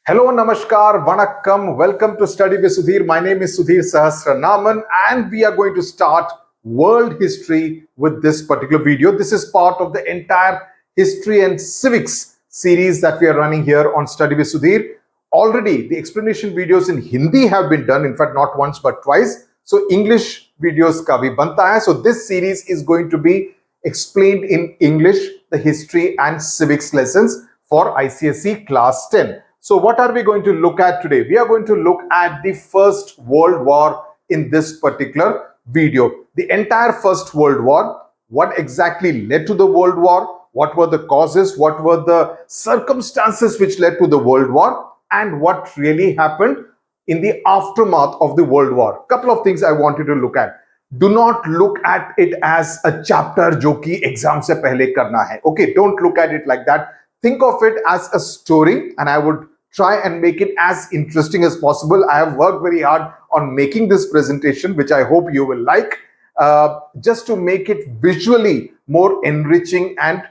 Hello, Namaskar, Vanakkam. Welcome to Study with Sudhir. My name is Sudhir Sahasranaman, and we are going to start world history with this particular video. This is part of the entire history and civics series that we are running here on Study with Sudhir. Already, the explanation videos in Hindi have been done, in fact, not once but twice. So, English videos ka bhi banta hai. So, this series is going to be explained in English, the history and civics lessons for ICSE class 10. So what are we going to look at today? We are going to look at the First World War in this particular video. The entire First World War, what exactly led to the World War, what were the causes, what were the circumstances which led to the World War, and what really happened in the aftermath of the World War. Couple of things I want you to look at. Do not look at it as a chapter जो कि exam से पहले करना है. Okay, don't look at it like that. Think of it as a story, and I would try and make it as interesting as possible. I have worked very hard on making this presentation, which I hope you will like, just to make it visually more enriching and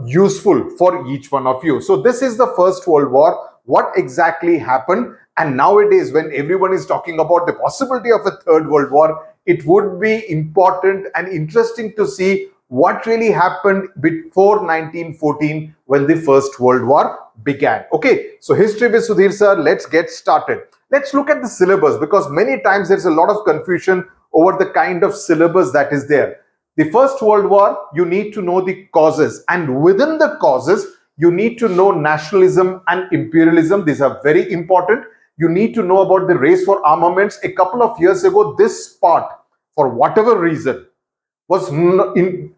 useful for each one of you. So this is the First World War. What exactly happened? And nowadays, when everyone is talking about the possibility of a Third World War, it would be important and interesting to see what really happened before 1914 when the First World War began. Okay, so history with Sudhir Sir, let's get started. Let's look at the syllabus, because many times there's a lot of confusion over the kind of syllabus that is there. The First World War, you need to know the causes, and within the causes, you need to know nationalism and imperialism. These are very important. You need to know about the race for armaments. A couple of years ago, this part, for whatever reason, was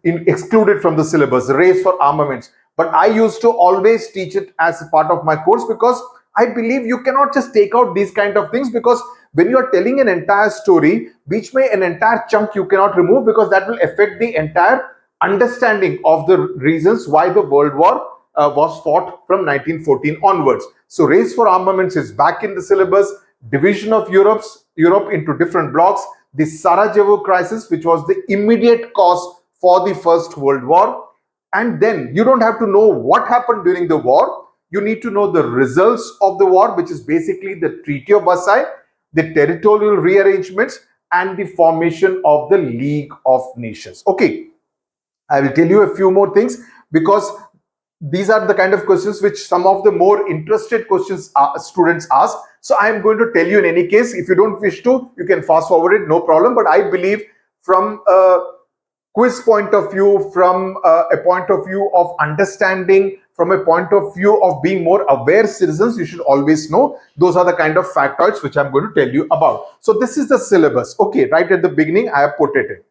excluded from the syllabus, race for armaments. But I used to always teach it as a part of my course, because I believe you cannot just take out these kind of things, because when you are telling an entire story, beech mein an entire chunk you cannot remove, because that will affect the entire understanding of the reasons why the World War was fought from 1914 onwards. So race for armaments is back in the syllabus. Division of Europe into different blocks. The Sarajevo Crisis, which was the immediate cause for the First World War. And then you don't have to know what happened during the war. You need to know the results of the war, which is basically the Treaty of Versailles, the Territorial Rearrangements, and the formation of the League of Nations. Okay, I will tell you a few more things, because these are the kind of questions which some of the more interested questions students ask. So I am going to tell you in any case. If you don't wish to, you can fast forward it, no problem. But I believe from a quiz point of view, from a point of view of understanding, from a point of view of being more aware citizens, you should always know. Those are the kind of factoids which I'm going to tell you about. So this is the syllabus. Okay, right at the beginning, I have put it in.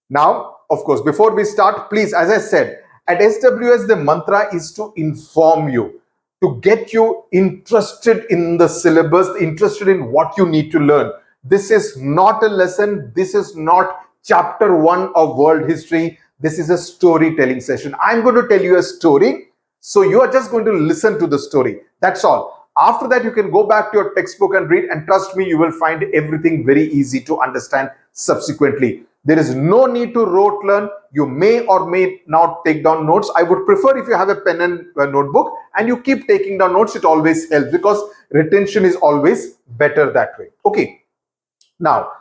Now, of course, before we start, please, as I said, at SWS, the mantra is to inform you, to get you interested in the syllabus, interested in what you need to learn. This is not a lesson. This is not chapter 1 of world history. This is a storytelling session. I'm going to tell you a story, so you are just going to listen to the story. That's all. After that, you can go back to your textbook and read, and trust me, you will find everything very easy to understand subsequently. There is no need to rote learn. You may or may not take down notes. I would prefer if you have a pen and a notebook and you keep taking down notes. It always helps, because retention is always better that way. Okay. Now,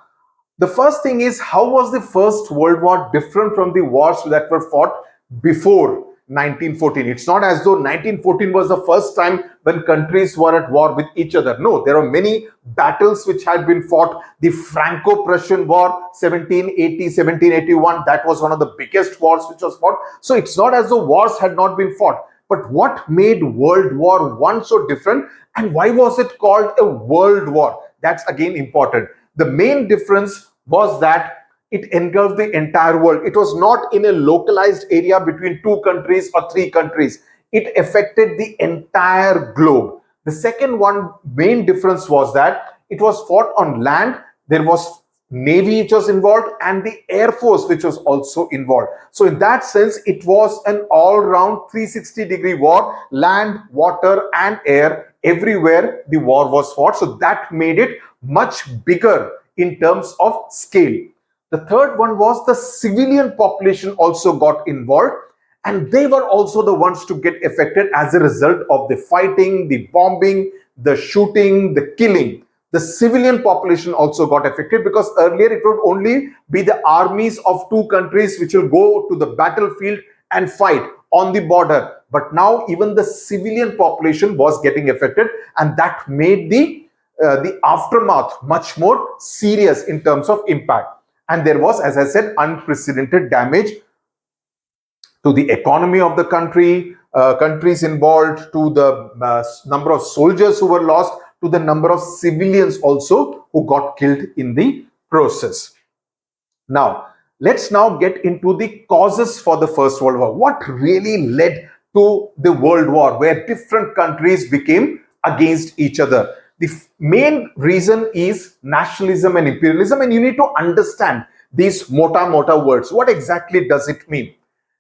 the first thing is, how was the First World War different from the wars that were fought before 1914? It's not as though 1914 was the first time when countries were at war with each other. No, there are many battles which had been fought. The Franco-Prussian War, 1780, 1781, that was one of the biggest wars which was fought. So it's not as though wars had not been fought. But what made World War I so different, and why was it called a world war? That's again important. The main difference was that it engulfed the entire world. It was not in a localized area between two countries or three countries. It affected the entire globe. The second one main difference was that it was fought on land. There was Navy which was involved, and the Air Force which was also involved. So in that sense, it was an all-round 360-degree war. Land, water, and air, everywhere the war was fought. So that made it much bigger in terms of scale. The third one was the civilian population also got involved, And they were also the ones to get affected as a result of the fighting, the bombing, the shooting, the killing. The civilian population also got affected, because earlier it would only be the armies of two countries which will go to the battlefield and fight on the border. But now even the civilian population was getting affected, and that made the aftermath much more serious in terms of impact. And there was, as I said, unprecedented damage to the economy of the country, countries involved, to the number of soldiers who were lost, to the number of civilians also who got killed in the process. Now, let's now get into the causes for the First World War. What really led to the World War, where different countries became against each other? The main reason is nationalism and imperialism, and you need to understand these mota words. What exactly does it mean?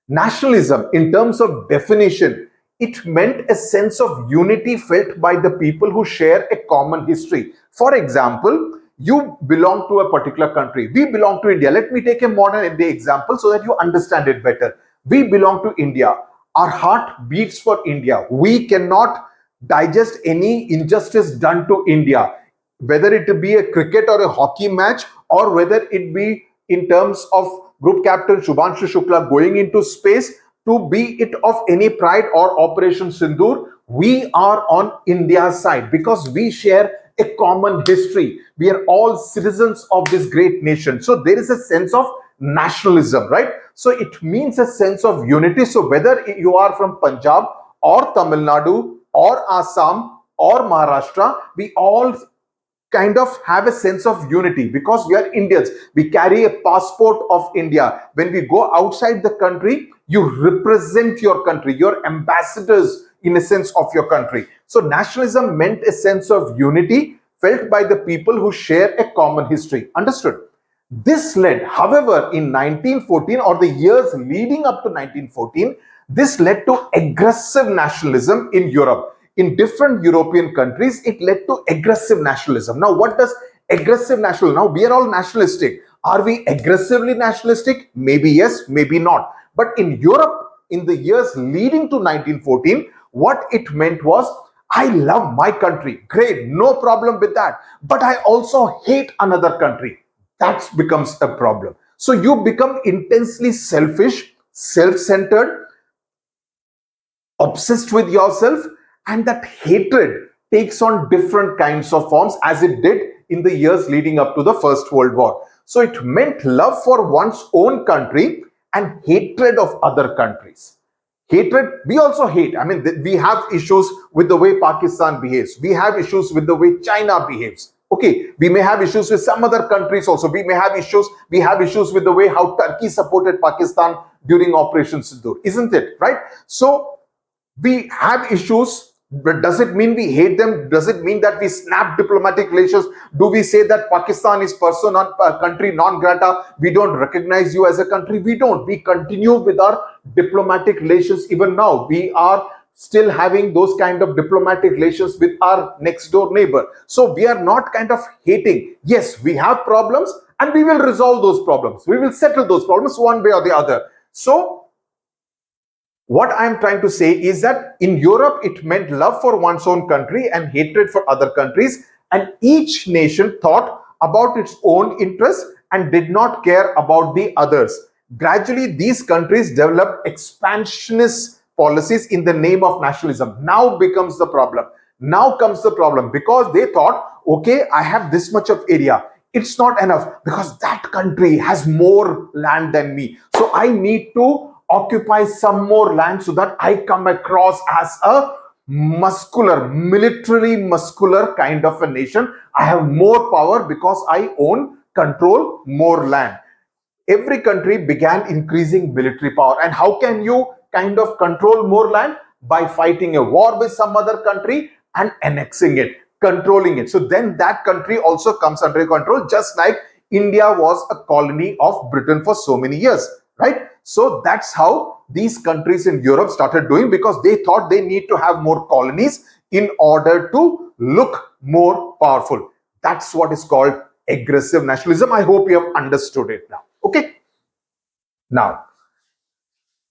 Nationalism, in terms of definition, it meant a sense of unity felt by the people who share a common history. For example, you belong to a particular country. We belong to India. Let me take a modern day example so that you understand it better. We belong to India. Our heart beats for India. We cannot digest any injustice done to India, whether it be a cricket or a hockey match, or whether it be in terms of Group Captain Shubhanshu Shukla going into space, to be it of any pride or Operation Sindoor. We are on India's side because we share a common history. We are all citizens of this great nation. So there is a sense of nationalism, right? So it means a sense of unity. So whether you are from Punjab or Tamil Nadu or Assam or Maharashtra, we all kind of have a sense of unity because we are Indians. We carry a passport of India. When we go outside the country, you represent your country, your ambassadors in a sense of your country. So nationalism meant a sense of unity felt by the people who share a common history. Understood? This led, however, in 1914 or the years leading up to 1914, this led to aggressive nationalism in Europe. In different European countries, it led to aggressive nationalism. Now, what does aggressive nationalism? Now, we are all nationalistic. Are we aggressively nationalistic? Maybe yes, maybe not. But in Europe, in the years leading to 1914, what it meant was, I love my country. Great, no problem with that. But I also hate another country. That becomes a problem. So you become intensely selfish, self-centered, obsessed with yourself, and that hatred takes on different kinds of forms, as it did in the years leading up to the First World War. So it meant love for one's own country and hatred of other countries. Hatred, we also hate. I mean, we have issues with the way Pakistan behaves. We have issues with the way China behaves. Okay, we may have issues with some other countries also. We have issues with the way how Turkey supported Pakistan during Operation Sindoor, isn't it? Right? So we have issues. But does it mean we hate them? Does it mean that we snap diplomatic relations? Do we say that Pakistan is country non grata? We don't recognize you as a country. We don't. We continue with our diplomatic relations even now. We are still having those kind of diplomatic relations with our next door neighbor. So we are not kind of hating. Yes, we have problems and we will resolve those problems. We will settle those problems one way or the other. So what I'm trying to say is that in Europe, it meant love for one's own country and hatred for other countries. And each nation thought about its own interests and did not care about the others. Gradually, these countries developed expansionist policies in the name of nationalism. Now becomes the problem. Now comes the problem, because they thought, okay, I have this much of area. It's not enough because that country has more land than me. So I need to occupy some more land so that I come across as a militarily muscular kind of a nation. I have more power because I control more land. Every country began increasing military power. And how can you kind of control more land? By fighting a war with some other country and annexing it, controlling it. So then that country also comes under control, just like India was a colony of Britain for so many years, right? So that's how these countries in Europe started doing, because they thought they need to have more colonies in order to look more powerful. That's what is called aggressive nationalism. I hope you have understood it now. Okay. Now,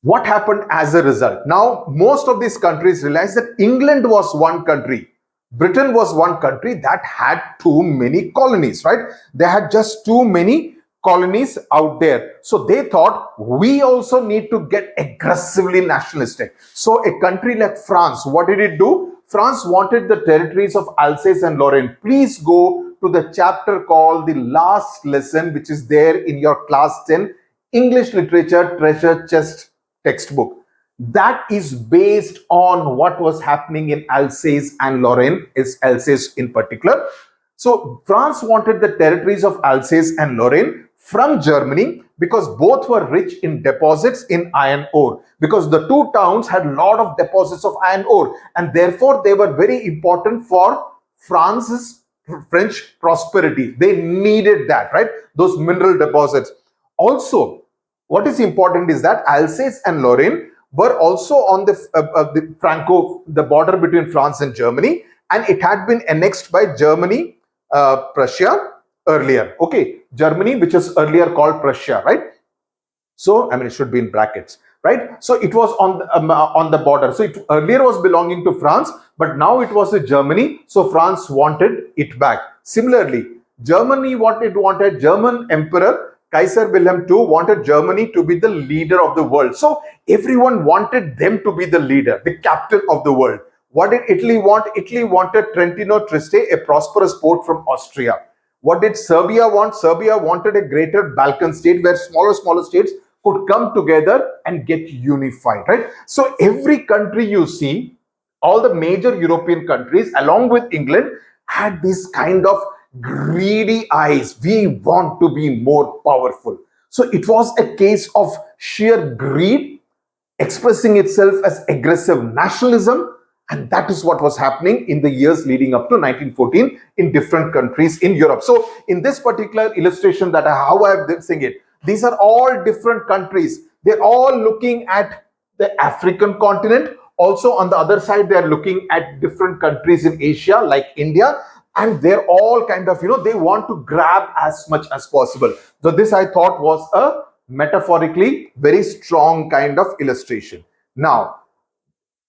What happened as a result? Now, most of these countries realized that England was one country, Britain was one country that had too many colonies, right? They had just too many colonies out there. So they thought we also need to get aggressively nationalistic. So a country like France, what did it do? France wanted the territories of Alsace and Lorraine. Please go to the chapter called The Last Lesson, which is there in your class 10 English Literature Treasure Chest textbook. That is based on what was happening in Alsace and Lorraine, is Alsace in particular. So France wanted the territories of Alsace and Lorraine from Germany because both were rich in deposits in iron ore, because the two towns had a lot of deposits of iron ore, and therefore they were very important for France's French prosperity. They needed that, right? Those mineral deposits. Also, what is important is that Alsace and Lorraine were also on the border between France and Germany, and it had been annexed by Germany, Prussia earlier. Okay, Germany, which was earlier called Prussia, right? So, I mean, it should be in brackets, right? So it was on the border. So it earlier was belonging to France, but now it was to Germany. So France wanted it back. Similarly, Germany, what it wanted, German Emperor Kaiser Wilhelm II wanted Germany to be the leader of the world. So everyone wanted them to be the leader, the captain of the world. What did Italy want? Italy wanted Trentino Trieste, a prosperous port from Austria. What did Serbia want? Serbia wanted a greater Balkan state where smaller states could come together and get unified, right? So every country you see, all the major European countries, along with England, had this kind of greedy eyes. We want to be more powerful. So it was a case of sheer greed expressing itself as aggressive nationalism, and that is what was happening in the years leading up to 1914 in different countries in Europe. So in this particular illustration that how I have seen it, these are all different countries. They're all looking at the African continent. Also on the other side, they're looking at different countries in Asia like India, and they're all kind of, they want to grab as much as possible. So this I thought was a metaphorically very strong kind of illustration. Now,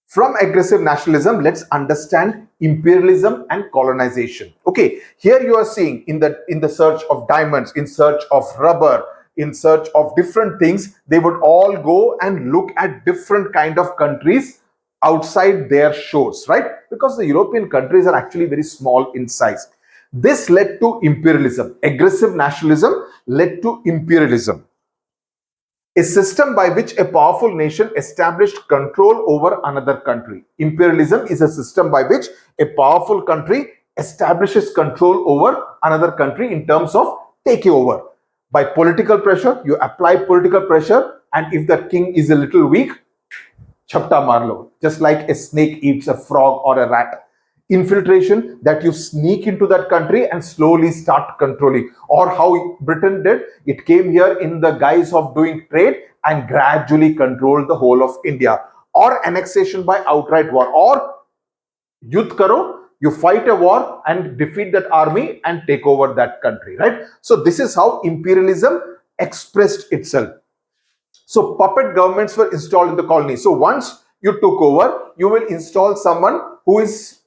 from aggressive nationalism, let's understand imperialism and colonization. Okay, here you are seeing in the search of diamonds, in search of rubber, in search of different things, they would all go and look at different kind of countries outside their shores, right? Because the European countries are actually very small in size. This led to imperialism. Aggressive nationalism led to imperialism, a system by which a powerful nation established control over another country. Imperialism is a system by which a powerful country establishes control over another country in terms of takeover. By political pressure, you apply political pressure, and if the king is a little weak, chapta marlo, just like a snake eats a frog or a rat. Infiltration, that you sneak into that country and slowly start controlling. Or how Britain did, it came here in the guise of doing trade and gradually controlled the whole of India. Or annexation by outright war. Or yudh karo, you fight a war and defeat that army and take over that country, right? So this is how imperialism expressed itself. So puppet governments were installed in the colonies. So once you took over, you will install someone who is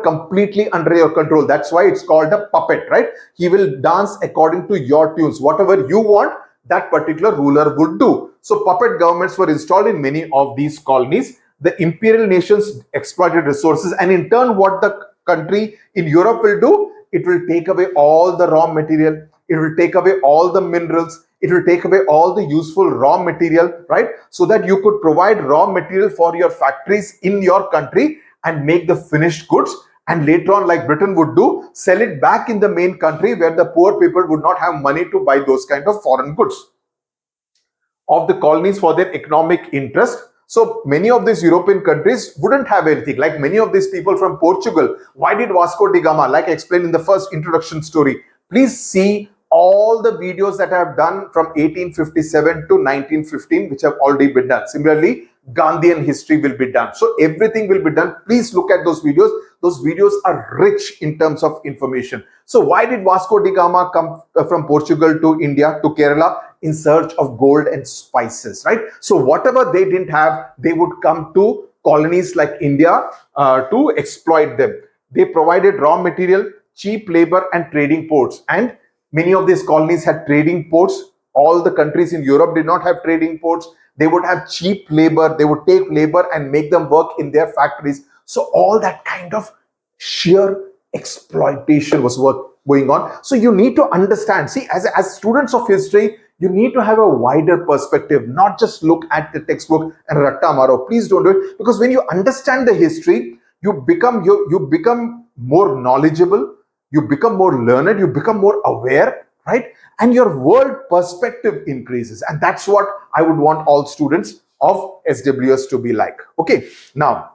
completely under your control. That's why it's called a puppet, right? He will dance according to your tunes. Whatever you want, that particular ruler would do. So puppet governments were installed in many of these colonies. The imperial nations exploited resources, and in turn, what the country in Europe will do, it will take away all the raw material, it will take away all the minerals, it will take away all the useful raw material, right? So that you could provide raw material for your factories in your country and make the finished goods, and later on, like Britain would do, sell it back in the main country where the poor people would not have money to buy those kind of foreign goods of the colonies for their economic interest. So many of these European countries wouldn't have anything. Like many of these people from Portugal, why did Vasco da Gama, like I explained in the first introduction story, please see all the videos that I have done from 1857 to 1915, which have already been done. Similarly, Gandhian history will be done. So everything will be done. Please look at those videos. Those videos are rich in terms of information. So why did Vasco da Gama come from Portugal to India, to Kerala, in search of gold and spices, right? So whatever they didn't have, they would come to colonies like India to exploit them. They provided raw material, cheap labor, and trading ports. And many of these colonies had trading ports. All the countries in Europe did not have trading ports. They would have cheap labor. They would take labor and make them work in their factories. So all that kind of sheer exploitation was going on. So you need to understand, see, as students of history, you need to have a wider perspective, not just look at the textbook and ratta maro. Please don't do it, because when you understand the history, you become more knowledgeable, you become more learned, you become more aware, right? And your world perspective increases. And that's what I would want all students of SWS to be like. Okay, now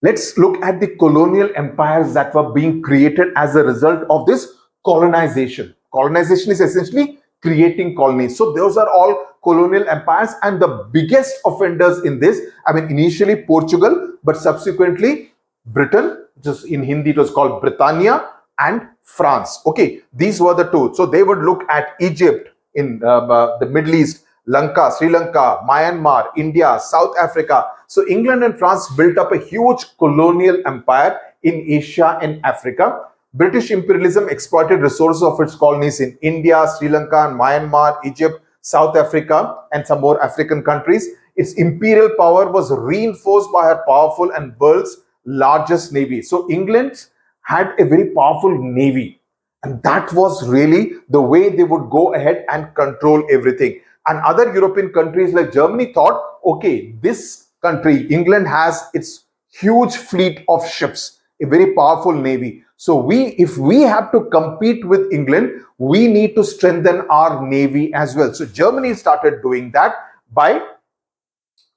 let's look at the colonial empires that were being created as a result of this colonization. Colonization is essentially creating colonies. So those are all colonial empires, and the biggest offenders in this, I mean, initially Portugal, but subsequently Britain, just in Hindi it was called Britannia, and France. Okay, these were the two. So they would look at Egypt in the Middle East, Lanka, Sri Lanka, Myanmar, India, South Africa. So England and France built up a huge colonial empire in Asia and Africa. British imperialism exploited resources of its colonies in India, Sri Lanka, Myanmar, Egypt, South Africa, and some more African countries. Its imperial power was reinforced by her powerful and world's largest navy. So England had a very powerful navy, and that was really the way they would go ahead and control everything. And other European countries like Germany thought, okay, this country, England, has its huge fleet of ships, a very powerful navy. So if we have to compete with England, we need to strengthen our navy as well. So Germany started doing that. By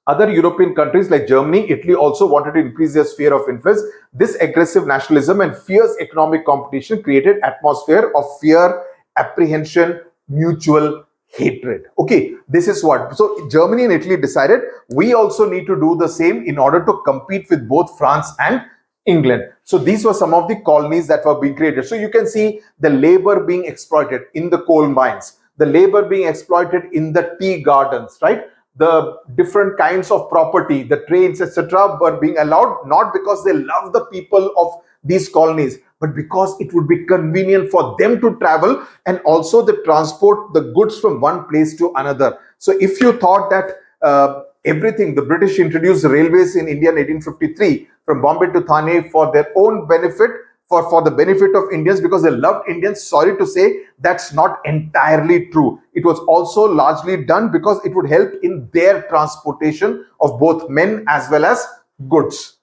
other European countries like Germany, Italy also wanted to increase their sphere of influence. This aggressive nationalism and fierce economic competition created atmosphere of fear, apprehension, mutual hatred. Okay, this is what. So Germany and Italy decided we also need to do the same in order to compete with both France and England. So these were some of the colonies that were being created. So you can see the labor being exploited in the coal mines, the labor being exploited in the tea gardens, right? The different kinds of property, the trades, etc., were being allowed, not because they love the people of these colonies, but because it would be convenient for them to travel and also the transport the goods from one place to another. So if you thought that everything, the British introduced railways in India in 1853 from Bombay to Thane for their own benefit, for the benefit of Indians because they loved Indians, sorry to say, that's not entirely true. It was also largely done because it would help in their transportation of both men as well as goods.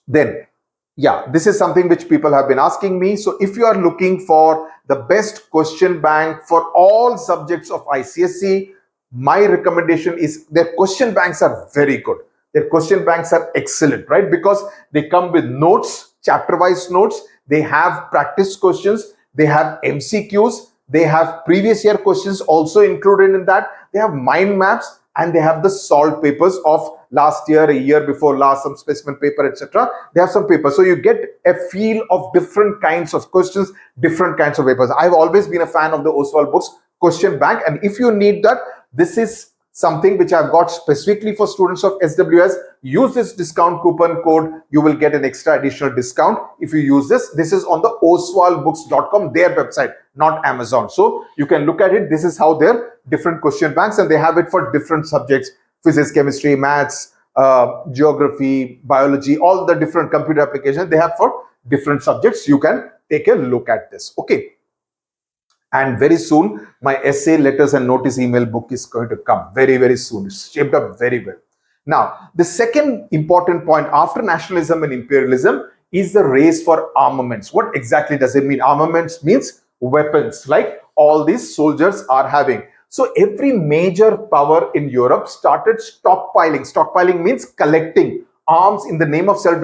Then, yeah, this is something which people have been asking me. So if you are looking for the best question bank for all subjects of ICSE, my recommendation is their question banks are very good. Their question banks are excellent, right? Because they come with notes, chapter-wise notes. They have practice questions. They have MCQs. They have previous year questions also included in that. They have mind maps, and they have the solved papers of last year, a year before last, some specimen paper, etc. They have some papers. So you get a feel of different kinds of questions, different kinds of papers. I've always been a fan of the Oswald books question bank. And if you need that, this is something which I've got specifically for students of SWS. Use this discount coupon code. You will get an extra additional discount if you use this. This is on the oswaldbooks.com, their website, not Amazon. So you can look at it. This is how their different question banks, and they have it for different subjects: physics, chemistry, maths, geography, biology, all the different computer applications they have for different subjects. You can take a look at this. Okay. And very soon, my essay, letters, and notice email book is going to come very, very soon. It's shaped up very well. Now, the second important point after nationalism and imperialism is the race for armaments. What exactly does it mean? Armaments means weapons, like all these soldiers are having. So every major power in Europe started stockpiling. Stockpiling means collecting arms in the name of self.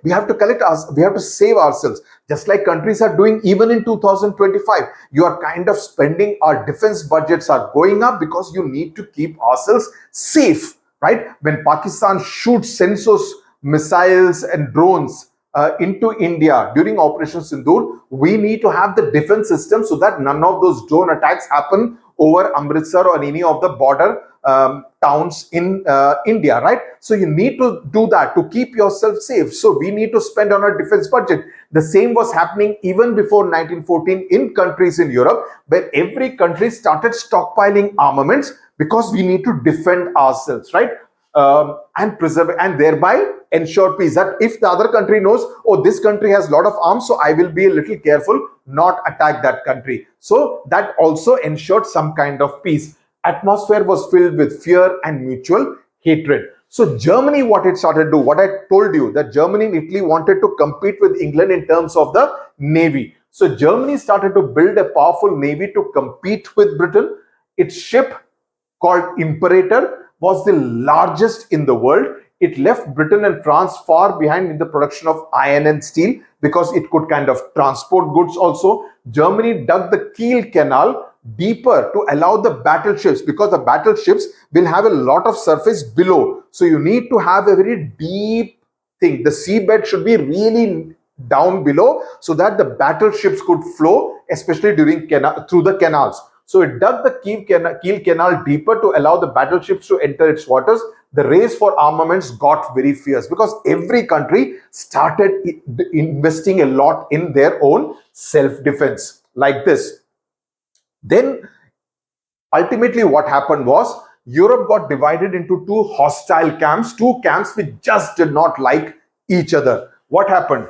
We have to collect us, we have to save ourselves, just like countries are doing even in 2025. You are kind of spending, our defense budgets are going up because you need to keep ourselves safe. right? When Pakistan shoots Sensos missiles and drones into India during Operation Sindoor, we need to have the defense system so that none of those drone attacks happen over Amritsar or any of the border towns in India, right? So you need to do that to keep yourself safe. So we need to spend on our defense budget. The same was happening even before 1914 in countries in Europe, where every country started stockpiling armaments because we need to defend ourselves, right? And preserve and thereby ensure peace. That if the other country knows, oh, this country has a lot of arms, so I will be a little careful, not attack that country. So that also ensured some kind of peace. Atmosphere was filled with fear and mutual hatred. So Germany, what it started to do, what I told you, that Germany and Italy wanted to compete with England in terms of the navy. So Germany started to build a powerful navy to compete with Britain. Its ship called Imperator was the largest in the world. It left Britain and France far behind in the production of iron and steel because it could kind of transport goods also. Germany dug the Kiel Canal deeper to allow the battleships, because the battleships will have a lot of surface below. So you need to have a very deep thing. The seabed should be really down below so that the battleships could flow, especially during through the canals. So it dug the Kiel Canal deeper to allow the battleships to enter its waters. The race for armaments got very fierce because every country started investing a lot in their own self-defense like this. Then ultimately what happened was Europe got divided into two hostile camps, two camps which just did not like each other. What happened?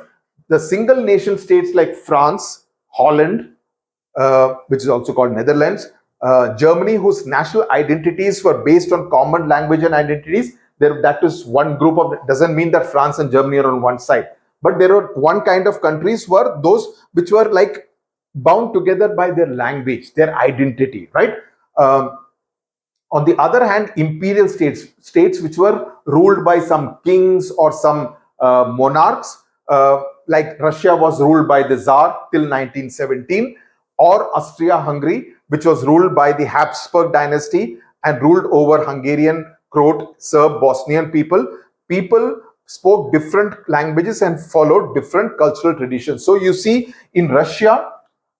The single nation states like France, Holland, which is also called Netherlands, Germany, whose national identities were based on common language and identities. That is one group of, doesn't mean that France and Germany are on one side, but there are one kind of countries were those which were like bound together by their language, their identity, right? On the other hand, imperial states which were ruled by some kings or some monarchs, like Russia was ruled by the Tsar till 1917, or Austria-Hungary, which was ruled by the Habsburg dynasty and ruled over Hungarian, Croat, Serb, Bosnian people. People spoke different languages and followed different cultural traditions. So you see, in Russia,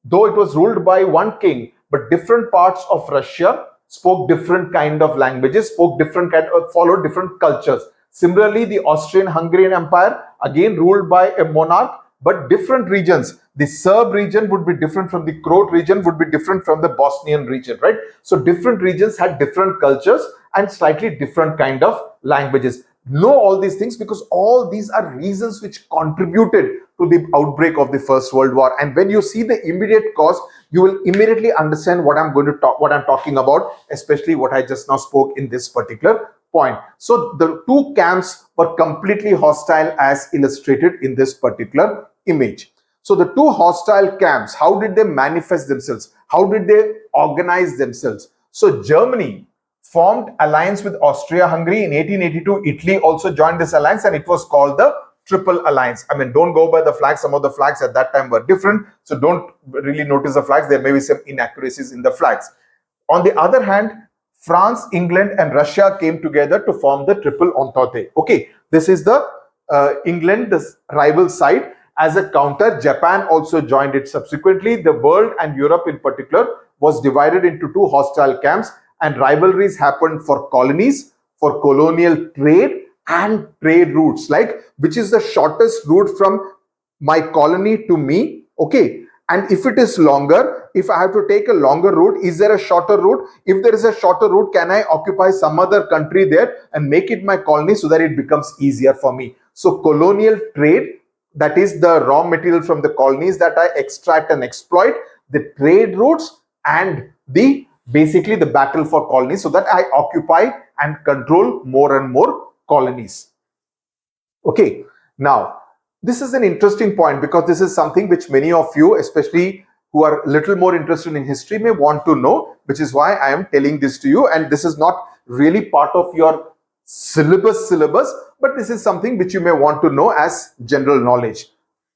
though it was ruled by one king, but different parts of Russia spoke different kind of languages, spoke different kind of, followed different cultures. Similarly, the Austrian-Hungarian Empire, again ruled by a monarch, but different regions. The Serb region would be different from the Croat region, would be different from the Bosnian region, right? So different regions had different cultures and slightly different kind of languages. Know all these things because all these are reasons which contributed to the outbreak of the First World War. And when you see the immediate cause, you will immediately understand what I'm talking about, especially what I just now spoke in this particular point. So the two camps were completely hostile as illustrated in this particular image. So the two hostile camps, how did they manifest themselves? How did they organize themselves? So Germany formed alliance with Austria-Hungary in 1882. Italy also joined this alliance and it was called the Triple Alliance. I mean, don't go by the flags. Some of the flags at that time were different. So don't really notice the flags. There may be some inaccuracies in the flags. On the other hand, France, England and Russia came together to form the Triple Entente. Okay, this is the England, the rival side. As a counter, Japan also joined it subsequently. The world and Europe in particular was divided into two hostile camps, and rivalries happened for colonies, for colonial trade and trade routes, like which is the shortest route from my colony to me. Okay, and if it is longer, if I have to take a longer route, is there a shorter route? If there is a shorter route, can I occupy some other country there and make it my colony so that it becomes easier for me? So colonial trade, that is the raw material from the colonies that I extract and exploit, the trade routes and the basically the battle for colonies so that I occupy and control more and more colonies. Okay, now this is an interesting point because this is something which many of you, especially who are a little more interested in history, may want to know, which is why I am telling this to you. And this is not really part of your syllabus, but this is something which you may want to know as general knowledge.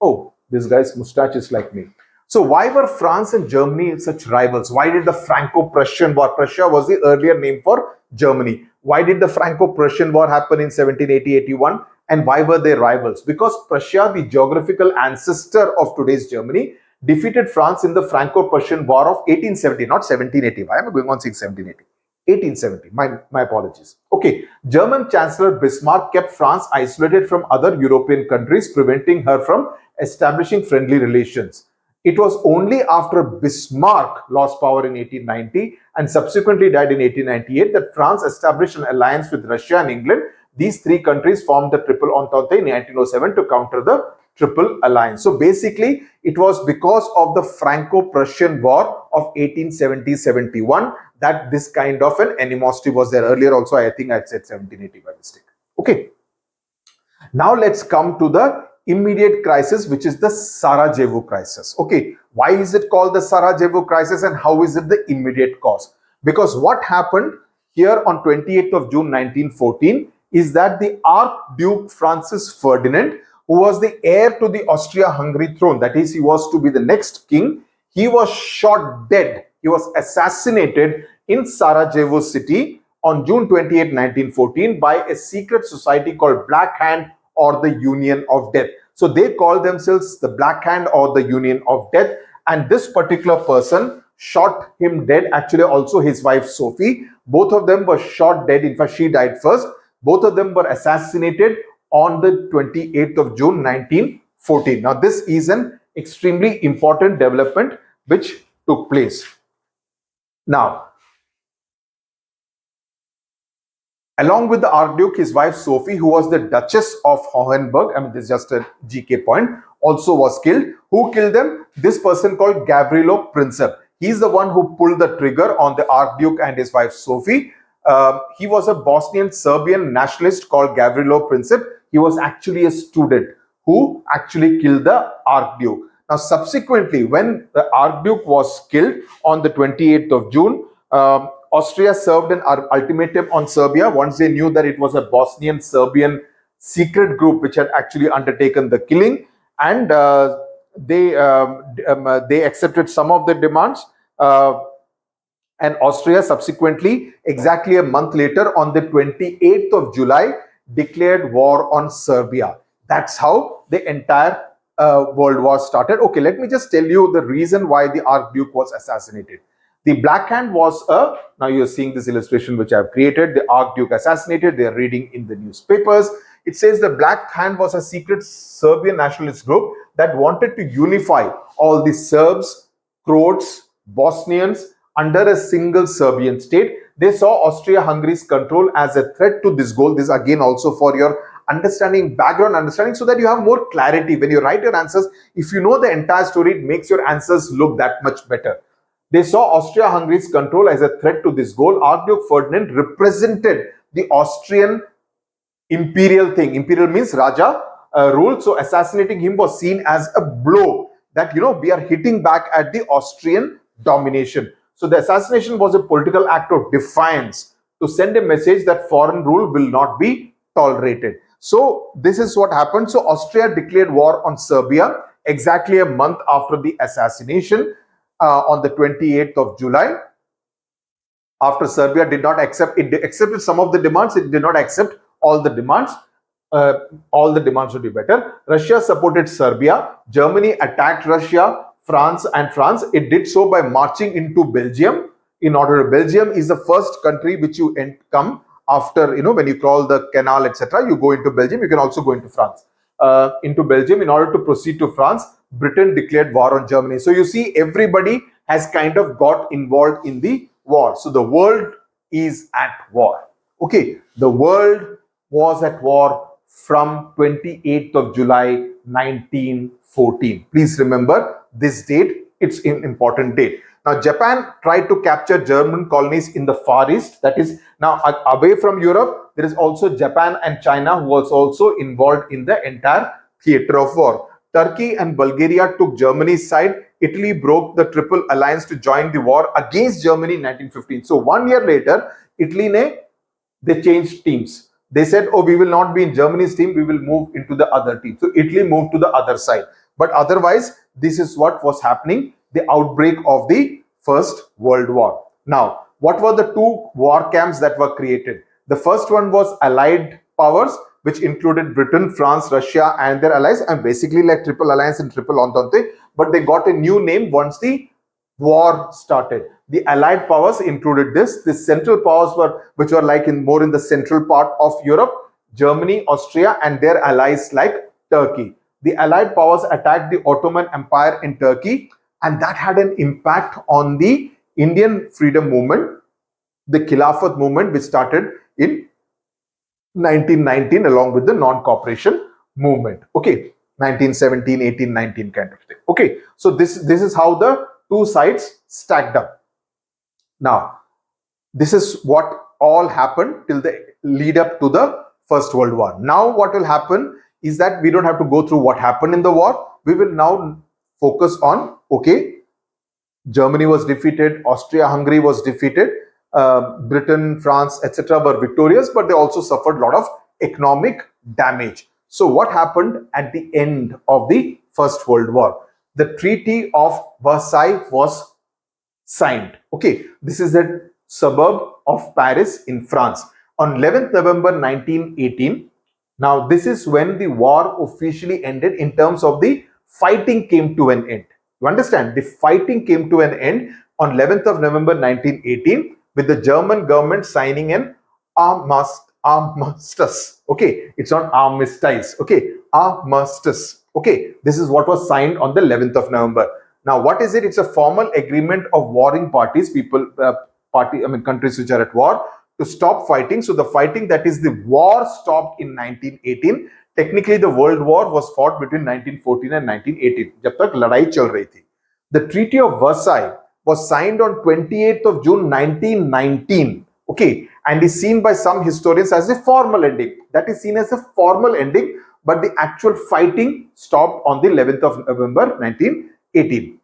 Oh, this guy's mustache is like me. So why were France and Germany such rivals? Why did the Franco-Prussian War, Prussia was the earlier name for Germany, Why did the Franco-Prussian War happen in 1780-81? And why were they rivals? Because Prussia, the geographical ancestor of today's Germany, defeated France in the Franco-Prussian War of 1870, not 1780. Why am I going on saying 1780? 1870. My apologies. Okay. German Chancellor Bismarck kept France isolated from other European countries, preventing her from establishing friendly relations. It was only after Bismarck lost power in 1890 and subsequently died in 1898 that France established an alliance with Russia and England. These three countries formed the Triple Entente in 1907 to counter the Triple Alliance. So basically, it was because of the Franco-Prussian War of 1870-71 that this kind of an animosity was there. Earlier also, I think I said 1780 by mistake. Okay. Now let's come to the immediate crisis, which is the Sarajevo crisis. Okay, why is it called the Sarajevo crisis and how is it the immediate cause? Because what happened here on 28th of June 1914 is that the Archduke Franz Ferdinand, who was the heir to the Austria-Hungary throne, that is, he was to be the next king, he was shot dead. He was assassinated in Sarajevo city on June 28, 1914 by a secret society called Black Hand or the Union of Death. So they call themselves the Black Hand or the Union of Death. And this particular person shot him dead. Actually, also his wife Sophie. Both of them were shot dead. In fact, she died first. Both of them were assassinated on the 28th of June 1914. Now, this is an extremely important development which took place. Now, along with the Archduke, his wife Sophie, who was the Duchess of Hohenberg, I mean, this is just a GK point, also was killed. Who killed them? This person called Gavrilo Princip. He's the one who pulled the trigger on the Archduke and his wife Sophie. He was a Bosnian Serbian nationalist called Gavrilo Princip. He was actually a student who actually killed the Archduke. Now, subsequently, when the Archduke was killed on the 28th of June, Austria served an ultimatum on Serbia once they knew that it was a Bosnian Serbian secret group which had actually undertaken the killing, and they accepted some of the demands. And Austria subsequently, exactly a month later, on the 28th of July, declared war on Serbia. That's how the entire World War started. Okay, let me just tell you the reason why the Archduke was assassinated. The Black Hand was now you're seeing this illustration which I've created, the Archduke assassinated, they're reading in the newspapers. It says the Black Hand was a secret Serbian nationalist group that wanted to unify all the Serbs, Croats, Bosnians under a single Serbian state. They saw Austria-Hungary's control as a threat to this goal. This again also for your understanding, background understanding, so that you have more clarity. When you write your answers, if you know the entire story, it makes your answers look that much better. They saw Austria-Hungary's control as a threat to this goal. Archduke Ferdinand represented the Austrian imperial thing. Imperial means Raja rule. So assassinating him was seen as a blow that, you know, we are hitting back at the Austrian domination. So the assassination was a political act of defiance to send a message that foreign rule will not be tolerated. So this is what happened. So Austria declared war on Serbia exactly a month after the assassination. On the 28th of July, after Serbia did not accept, it accepted some of the demands, it did not accept all the demands. All the demands would be better. Russia supported Serbia. Germany attacked Russia, France, it did so by marching into Belgium. Belgium is the first country which you come after, you know, when you crawl the canal, etc. You go into Belgium. You can also go into France. Into Belgium in order to proceed to France. Britain declared war on Germany. So you see, everybody has kind of got involved in the war. So the world is at war. Okay, the world was at war from 28th of July 1914. Please remember this date. It's an important date. Now, Japan tried to capture German colonies in the Far East. That is, now away from Europe, there is also Japan and China who was also involved in the entire theater of war. Turkey and Bulgaria took Germany's side. Italy broke the Triple Alliance to join the war against Germany in 1915. So 1 year later, Italy, they changed teams. They said, oh, we will not be in Germany's team. We will move into the other team. So Italy moved to the other side. But otherwise, this is what was happening, the outbreak of the First World War. Now, what were the two war camps that were created? The first one was Allied powers, which included Britain, France, Russia, and their allies, and basically like Triple Alliance and Triple Entente. But they got a new name once the war started. The Allied powers included this. The Central powers which were like more in the central part of Europe, Germany, Austria, and their allies like Turkey. The Allied powers attacked the Ottoman Empire in Turkey, and that had an impact on the Indian freedom movement, the Khilafat movement, which started in 1919 along with the non-cooperation movement. Okay, 1917, 18, 19 kind of thing. Okay, so this is how the two sides stacked up. Now, this is what all happened till the lead up to the First World War. Now, what will happen is that we don't have to go through what happened in the war. We will now focus on, okay, Germany was defeated, Austria-Hungary was defeated, Britain, France, etc. were victorious, but they also suffered a lot of economic damage. So what happened at the end of the First World War? The Treaty of Versailles was signed. Okay, this is a suburb of Paris in France on 11th November 1918. Now, this is when the war officially ended in terms of the fighting came to an end. You understand? The fighting came to an end on 11th of November 1918 with the German government signing an armistice. Okay, it's not armistice. Okay, armistice. Okay, this is what was signed on the 11th of November. Now, what is it? It's a formal agreement of warring parties, countries which are at war, to stop fighting. So the fighting, that is the war, stopped in 1918. Technically, the World War was fought between 1914 and 1918. जब तक लड़ाई चल रही थी. The Treaty of Versailles was signed on 28th of June 1919. Okay, and is seen by some historians as a formal ending. That is seen as a formal ending, but the actual fighting stopped on the 11th of November 1918.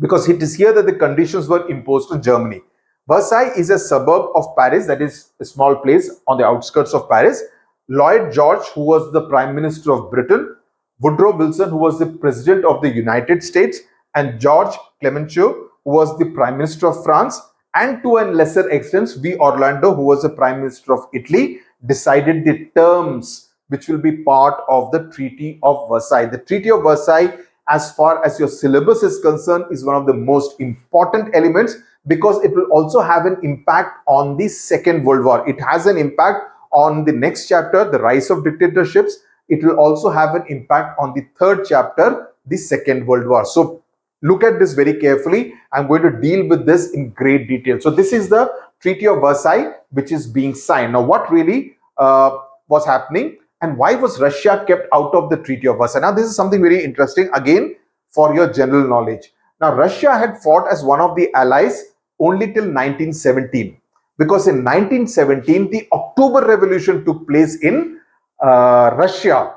Because it is here that the conditions were imposed on Germany. Versailles is a suburb of Paris, that is a small place on the outskirts of Paris. Lloyd George, who was the Prime Minister of Britain, Woodrow Wilson, who was the President of the United States, and George Clemenceau, who was the Prime Minister of France, and to a lesser extent, V. Orlando, who was the Prime Minister of Italy, decided the terms which will be part of the Treaty of Versailles. The Treaty of Versailles, as far as your syllabus is concerned, is one of the most important elements because it will also have an impact on the Second World War. It has an impact on the next chapter, the rise of dictatorships. It will also have an impact on the third chapter, the Second World War. So look at this very carefully. I'm going to deal with this in great detail. So this is the Treaty of Versailles, which is being signed. Now, what really was happening and why was Russia kept out of the Treaty of Versailles? Now, this is something very interesting, again, for your general knowledge. Now, Russia had fought as one of the allies only till 1917. Because in 1917, the October Revolution took place in Russia,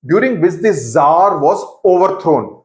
during which the Tsar was overthrown.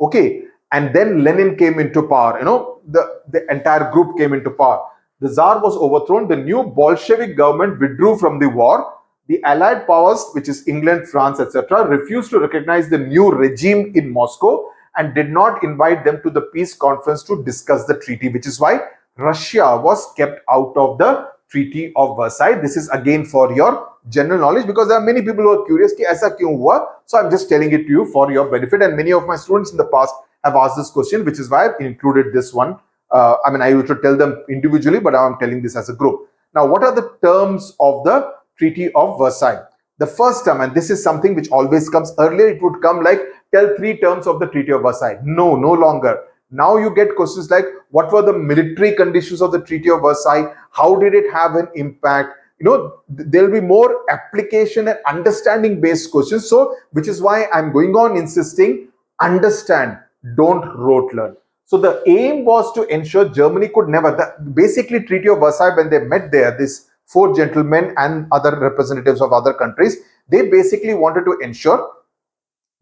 Okay, and then Lenin came into power. You know, the entire group came into power. The Tsar was overthrown. The new Bolshevik government withdrew from the war. The Allied powers, which is England, France, etc., refused to recognize the new regime in Moscow and did not invite them to the peace conference to discuss the treaty, which is why Russia was kept out of the Treaty of Versailles. This is again for your general knowledge because there are many people who are curious कि ऐसा क्यों हुआ? So I'm just telling it to you for your benefit, and many of my students in the past have asked this question, which is why I've included this one. I used to tell them individually, but now I'm telling this as a group. Now, what are the terms of the Treaty of Versailles? The first term, and this is something which always comes earlier, it would come like, tell 3 terms of the Treaty of Versailles. No longer. Now you get questions like, what were the military conditions of the Treaty of Versailles? How did it have an impact? You know, there'll be more application and understanding based questions. So, which is why I'm going on insisting, understand, don't rote learn. So the aim was to ensure Germany could never, basically Treaty of Versailles, when they met there, this 4 gentlemen and other representatives of other countries, they basically wanted to ensure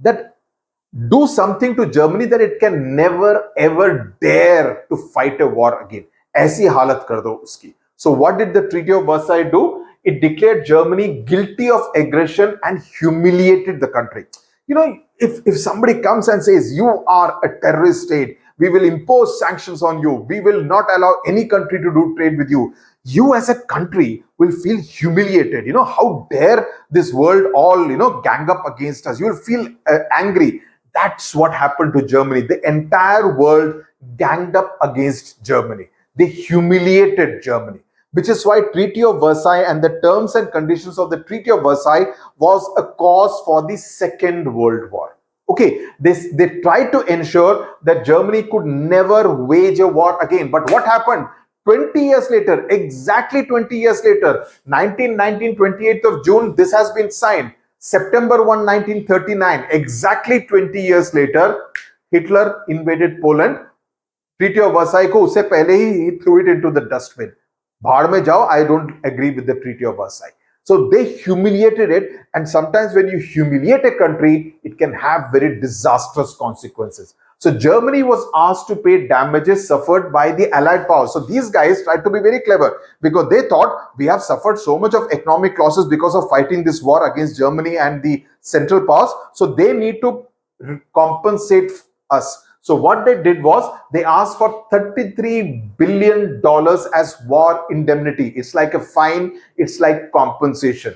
that do something to Germany that it can never ever dare to fight a war again. ऐसी हालत कर दो उसकी. So what did the Treaty of Versailles do? It declared Germany guilty of aggression and humiliated the country. You know, if somebody comes and says you are a terrorist state, we will impose sanctions on you, we will not allow any country to do trade with you, you as a country will feel humiliated. How dare this world all, gang up against us? You will feel angry. That's what happened to Germany. The entire world ganged up against Germany. They humiliated Germany, which is why Treaty of Versailles and the terms and conditions of the Treaty of Versailles was a cause for the Second World War. Okay, they tried to ensure that Germany could never wage a war again. But what happened? 20 years later, exactly 20 years later, 1919, 28th of June, this has been signed. September 1, 1939, exactly 20 years later, Hitler invaded Poland. Treaty of Versailles को उससे पहले ही he threw it into the dustbin. भाड़ में जाओ, I don't agree with the Treaty of Versailles. So they humiliated it, and sometimes when you humiliate a country, it can have very disastrous consequences. So Germany was asked to pay damages suffered by the Allied powers. So these guys tried to be very clever because they thought we have suffered so much of economic losses because of fighting this war against Germany and the Central Powers. So they need to compensate us. So what they did was they asked for $33 billion as war indemnity. It's like a fine, it's like compensation.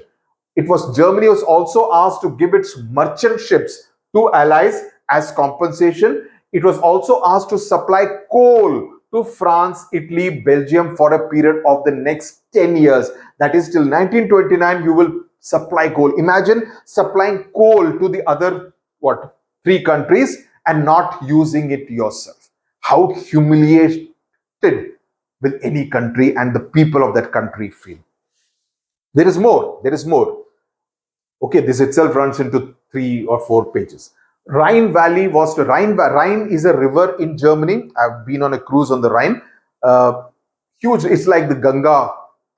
Germany was also asked to give its merchant ships to allies as compensation. It was also asked to supply coal to France, Italy, Belgium for a period of the next 10 years. That is till 1929, you will supply coal. Imagine supplying coal to the other, three countries and not using it yourself. How humiliated will any country and the people of that country feel? There is more. Okay, this itself runs into 3 or 4 pages. Rhine Valley was the Rhine is a river in Germany. I've been on a cruise on the Rhine. Huge, it's like the Ganga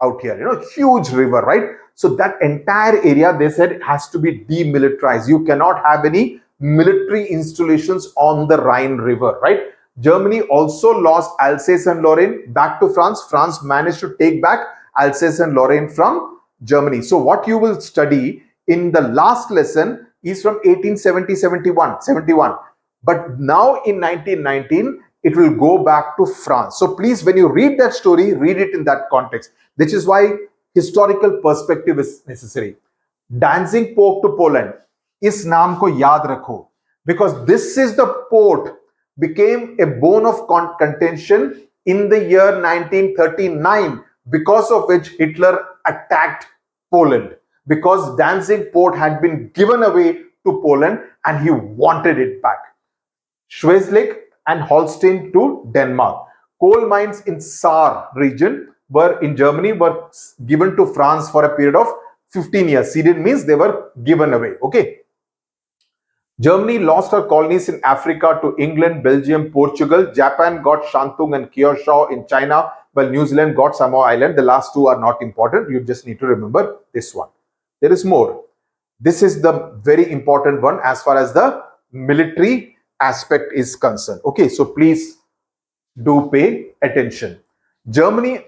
out here, huge river, right? So that entire area, they said, has to be demilitarized. You cannot have any military installations on the Rhine River, right? Germany also lost Alsace and Lorraine back to France. France managed to take back Alsace and Lorraine from Germany. So what you will study in the last lesson is from 1870-71. But now in 1919, it will go back to France. So please, when you read that story, read it in that context. Which is why historical perspective is necessary. Danzig port to Poland. इस नाम को याद रखो, because this is the port became a bone of contention in the year 1939, because of which Hitler attacked Poland, because Danzig port had been given away to Poland and he wanted it back. Schleswig and Holstein to Denmark. Coal mines in Saar region in Germany were given to France for a period of 15 years. Ceded means they were given away. Okay. Germany lost her colonies in Africa to England, Belgium, Portugal. Japan got Shantung and Kyushu in China, while New Zealand got Samoa Island. The last two are not important. You just need to remember this one. There is more. This is the very important one as far as the military aspect is concerned. Okay, so please do pay attention. German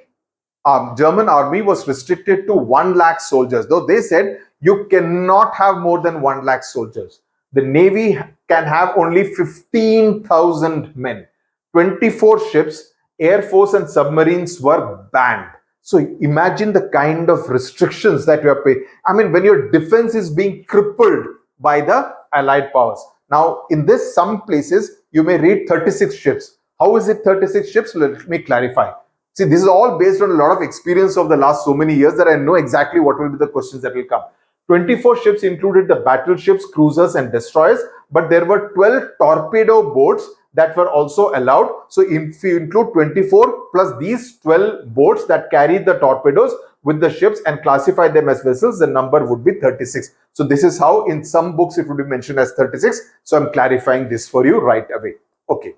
army was restricted to 1 lakh soldiers, though they said you cannot have more than 1 lakh soldiers. The Navy can have only 15,000 men. 24 ships, Air Force and submarines were banned. So imagine the kind of restrictions that you are paying. I mean, when your defense is being crippled by the Allied powers. Now, in this, some places, you may read 36 ships. How is it 36 ships? Let me clarify. See, this is all based on a lot of experience of the last so many years that I know exactly what will be the questions that will come. 24 ships included the battleships, cruisers and destroyers, but there were 12 torpedo boats that were also allowed. So if you include 24 plus these 12 boats that carried the torpedoes with the ships and classify them as vessels, the number would be 36. So this is how in some books it would be mentioned as 36. So I'm clarifying this for you right away. Okay.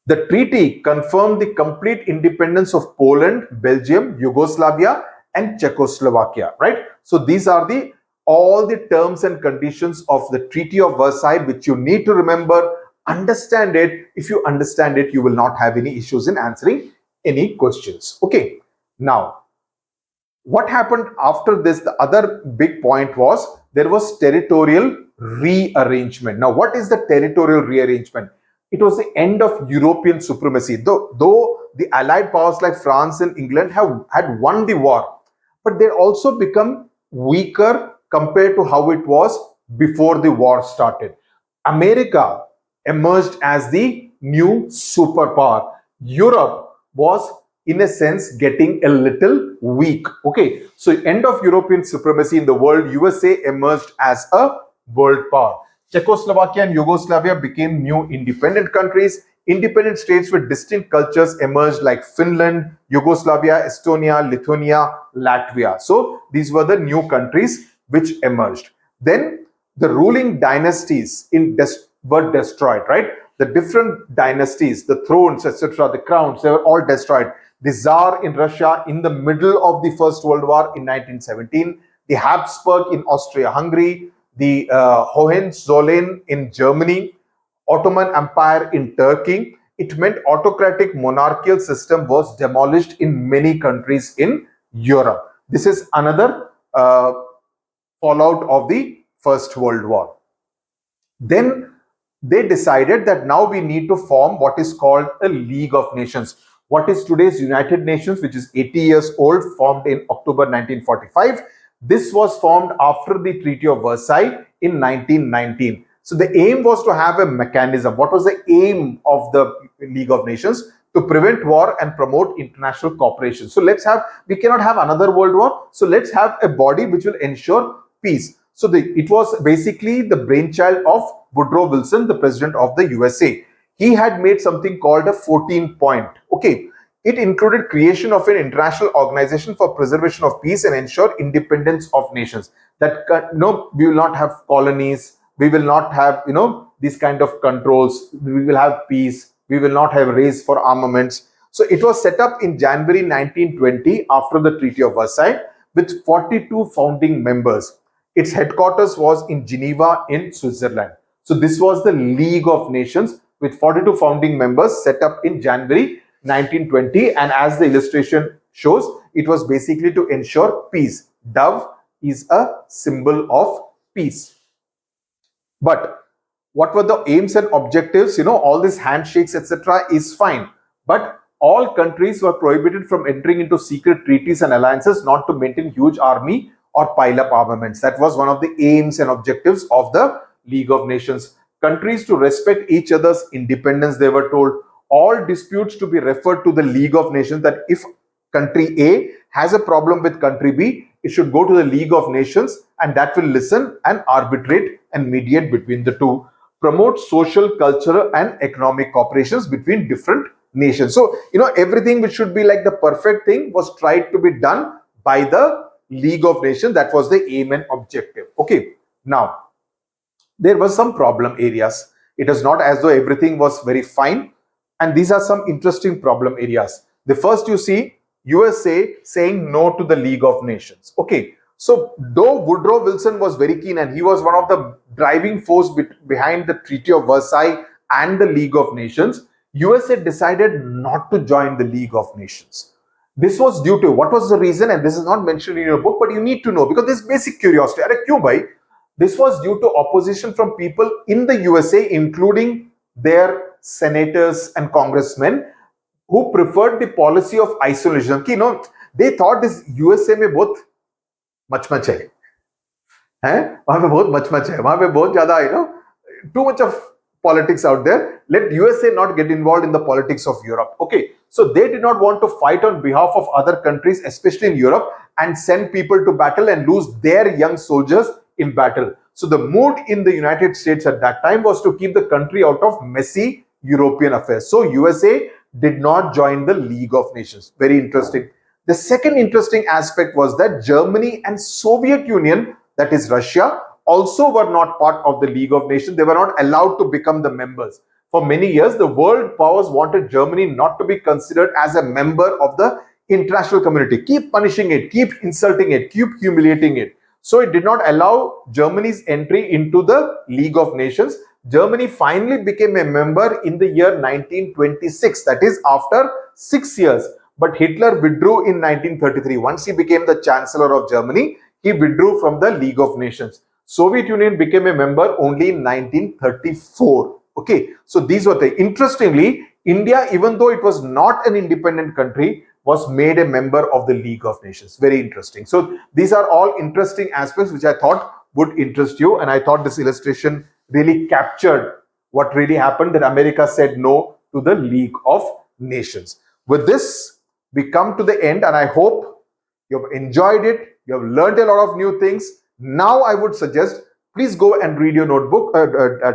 The treaty confirmed the complete independence of Poland, Belgium, Yugoslavia, and Czechoslovakia, right? So these are all the terms and conditions of the Treaty of Versailles, which you need to remember, understand it. If you understand it, you will not have any issues in answering any questions. Okay. Now, what happened after this? The other big point was there was territorial rearrangement. Now, what is the territorial rearrangement? it was the end of European supremacy. Though the Allied powers like France and England had won the war, but they also become weaker compared to how it was before the war started. America emerged as the new superpower. Europe was, in a sense, getting a little weak. Okay, so end of European supremacy in the world, USA emerged as a world power. Czechoslovakia and Yugoslavia became new independent countries. Independent states with distinct cultures emerged like Finland, Yugoslavia, Estonia, Lithuania, Latvia. So these were the new countries which emerged. Then the ruling dynasties were destroyed, right? The different dynasties, the thrones, etc., the crowns, they were all destroyed. The Tsar in Russia in the middle of the First World War in 1917, the Habsburg in Austria-Hungary, the Hohenzollern in Germany, Ottoman Empire in Turkey. It meant autocratic monarchical system was demolished in many countries in Europe. This is another fallout of the First World War. Then they decided that now we need to form what is called a League of Nations. What is today's United Nations, which is 80 years old, formed in October 1945. This was formed after the Treaty of Versailles in 1919. So the aim was to have a mechanism. What was the aim of the League of Nations? To prevent war and promote international cooperation. So we cannot have another world war. So let's have a body which will ensure peace. So it was basically the brainchild of Woodrow Wilson, the president of the USA. He had made something called a 14-point. Okay. It included creation of an international organization for preservation of peace and ensure independence of nations. That we will not have colonies. We will not have these kind of controls. We will have peace. We will not have race for armaments. So it was set up in January 1920 after the Treaty of Versailles with 42 founding members. Its headquarters was in Geneva in Switzerland. So this was the League of Nations with 42 founding members set up in January 1920, and as the illustration shows, it was basically to ensure peace. Dove is a symbol of peace. But what were the aims and objectives? All these handshakes, etc., is fine. But all countries were prohibited from entering into secret treaties and alliances, not to maintain huge army or pile up armaments. That was one of the aims and objectives of the League of Nations. Countries to respect each other's independence, they were told. All disputes to be referred to the League of Nations, that if country A has a problem with country B, it should go to the League of Nations, and that will listen and arbitrate and mediate between the two. Promote social, cultural and economic cooperations between different nations. So, everything which should be like the perfect thing was tried to be done by the League of Nations. That was the aim and objective. Okay. Now, there were some problem areas. It is not as though everything was very fine. And these are some interesting problem areas. The first, you see, USA saying no to the League of Nations. Okay. So, though Woodrow Wilson was very keen and he was one of the driving force behind the Treaty of Versailles and the League of Nations, USA decided not to join the League of Nations. This was due to, what was the reason? And this is not mentioned in your book, but you need to know because this basic curiosity. This was due to opposition from people in the USA, including their senators and congressmen who preferred the policy of isolation. They thought this USA में बहुत much है, वहां पे बहुत much है, वहां पे बहुत ज्यादा too much of politics out there. Let USA not get involved in the politics of Europe. Okay, so they did not want to fight on behalf of other countries, especially in Europe, and send people to battle and lose their young soldiers in battle. So the mood in the United States at that time was to keep the country out of messy European affairs. So USA did not join the League of Nations. Very interesting. The second interesting aspect was that Germany and Soviet Union, that is Russia, also were not part of the League of Nations. They were not allowed to become the members. For many years, the world powers wanted Germany not to be considered as a member of the international community. Keep punishing it, keep insulting it, keep humiliating it. So it did not allow Germany's entry into the League of Nations. Germany finally became a member in the year 1926, that is after 6 years. But Hitler withdrew in 1933. Once he became the Chancellor of Germany, he withdrew from the League of Nations. Soviet Union became a member only in 1934. Okay, so these were the, interestingly, India, even though it was not an independent country, was made a member of the League of Nations. Very interesting. So these are all interesting aspects which I thought would interest you, and I thought this illustration really captured what really happened, that America said no to the League of Nations. With this, we come to the end, and I hope you've enjoyed it. You have learned a lot of new things. Now I would suggest, please go and read your notebook,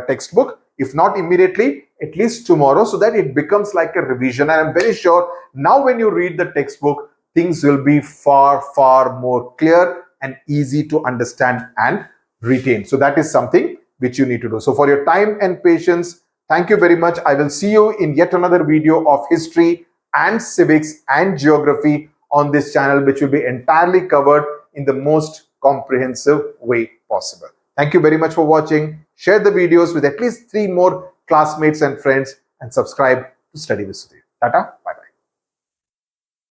textbook. If not immediately, at least tomorrow, so that it becomes like a revision. And I'm very sure now when you read the textbook, things will be far, far more clear and easy to understand and retain. So that is something which you need to do. So for your time and patience, thank you very much. I will see you in yet another video of history and civics and geography on this channel, which will be entirely covered in the most comprehensive way possible. Thank you very much for watching. Share the videos with at least 3 more classmates and friends, and subscribe to Study with Sudhir. Tata.